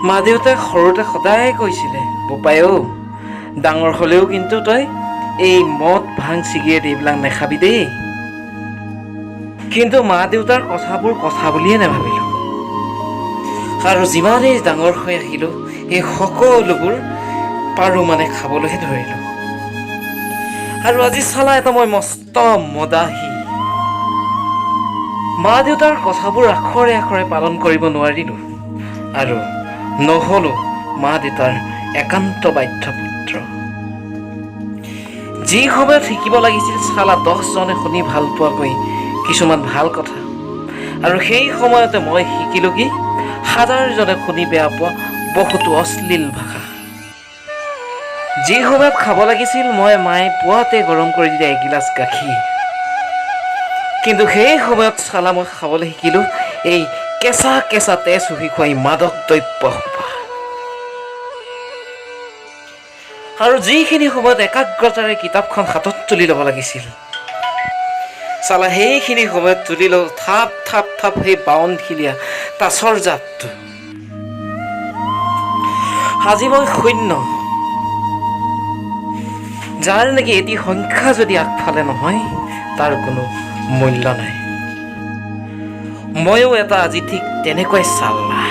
মা দেউতাই সৰুতে সদায় কৈছিলে, বোপাই ডাঙৰ হ'লেও কিন্তু তই এই মদ ভাং চিগাৰেট এইবিলাক নাখাবি দেই। কিন্তু মা দেউতাৰ কথাবোৰ কথা বুলিয়ে নাভাবিলোঁ, আৰু যিমানেই ডাঙৰ হৈ আহিলোঁ এই সকলোবোৰ পাৰোঁ খাবলৈহে ধৰিলোঁ। আৰু আজি চালা এটা মই মস্ত মদাহী। মা দেউতাৰ কথাবোৰ আখৰে আখৰে পালন কৰিব নোৱাৰিলোঁ, আৰু নহ'লো মা দেউতাৰ একান্ত বাধ্য পুত্ৰ। যি সময়ত শিকিব লাগিছিল চালা 10জনে শুনি ভাল পোৱাকৈ কিছুমান ভাল কথা, আৰু সেই সময়তে মই শিকিলোঁ কি 1000জনে শুনি বেয়া পোৱা বহুতো অশ্লীল ভাষা। যি সময়ত খাব লাগিছিল মই মায়ে পুৱাতে গৰম কৰি দিয়া এগিলাচ গাখীৰ, কিন্তু সেই সময়ত চালা মই খাবলৈ শিকিলোঁ এই কেঁচা কেঁচা তেজ শুহি খুৱাই মাদক দ্ৰব্য সোপা। আৰু যিখিনি সময়ত একাগ্ৰতাৰে কিতাপখন হাতত তুলি ল'ব লাগিছিল চালা সেইখিনি সময়ত তুলি লওঁ থাপ থাপ থাপ সেই বাৱনশিলীয়া তাচৰ জাতটো। আজি মই শূন্য, যাৰ নেকি এটি সংখ্যা যদি আগফালে নহয় তাৰ কোনো মূল্য নাই। ময়ো এটা আজি ঠিক তেনেকৈ চাল্লা,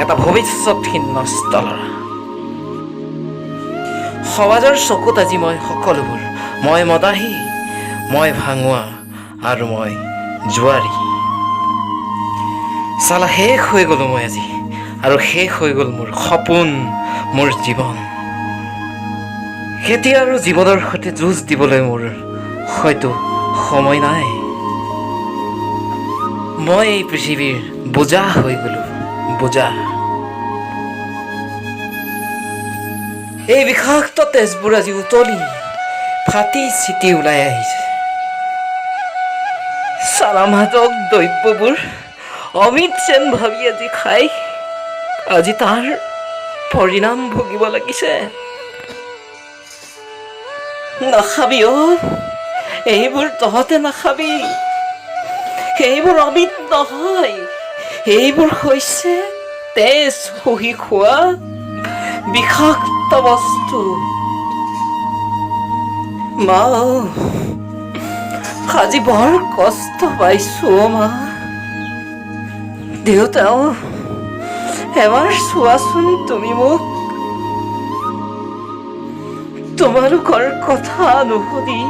এটা ভৱিষ্যতহীন নষ্ট ল'ৰা। সমাজৰ চকুত আজি মই সকলোবোৰ, মই মদাহী, মই ভাঙোৱা, আৰু মই জুৱাৰী। চালা শেষ হৈ গ'লোঁ মই আজি, আৰু শেষ হৈ গ'ল মোৰ সপোন, মোৰ জীৱন। এতিয়া আৰু জীৱনৰ সৈতে যুঁজ দিবলৈ মোৰ হয়তো সময় নাই। মই এই পৃথিৱীৰ বোজা হৈ গ'লোঁ, বোজা। এই বিষাক্ত তেজবোৰ আজি উতলি ফাটি চিটি ওলাই আহিছে। চালা মাদক দ্ৰব্যবোৰ অমিত যেন ভাবি আজি খাই আজি তাৰ পৰিণাম ভুগিব লাগিছে। নাখাবি এইবোৰ, তহঁতে নাখাবি। এইবোৰ অমিত নহয়, এইবোৰ হৈছে তেজ শুহি খোৱা বিষাক্ত বস্তু। মা আজি বৰ কষ্ট পাইছো মা। দেউতা এবাৰ চোৱাচোন তুমি মোক। তোমালোকৰ কথা নুশুনি,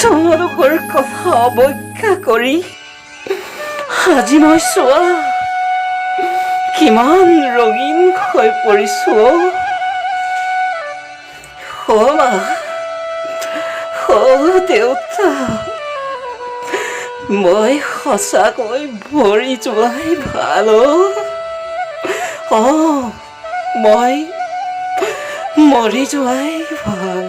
তোমালোকৰ কথা অৱজ্ঞা কৰি আজি মই চোৱা কিমান ৰঙীন হৈ পৰিছো। মা, দেউতা, মই সঁচাকৈ মৰি যোৱাই ভাল। মই মৰি যোৱাই ভাল।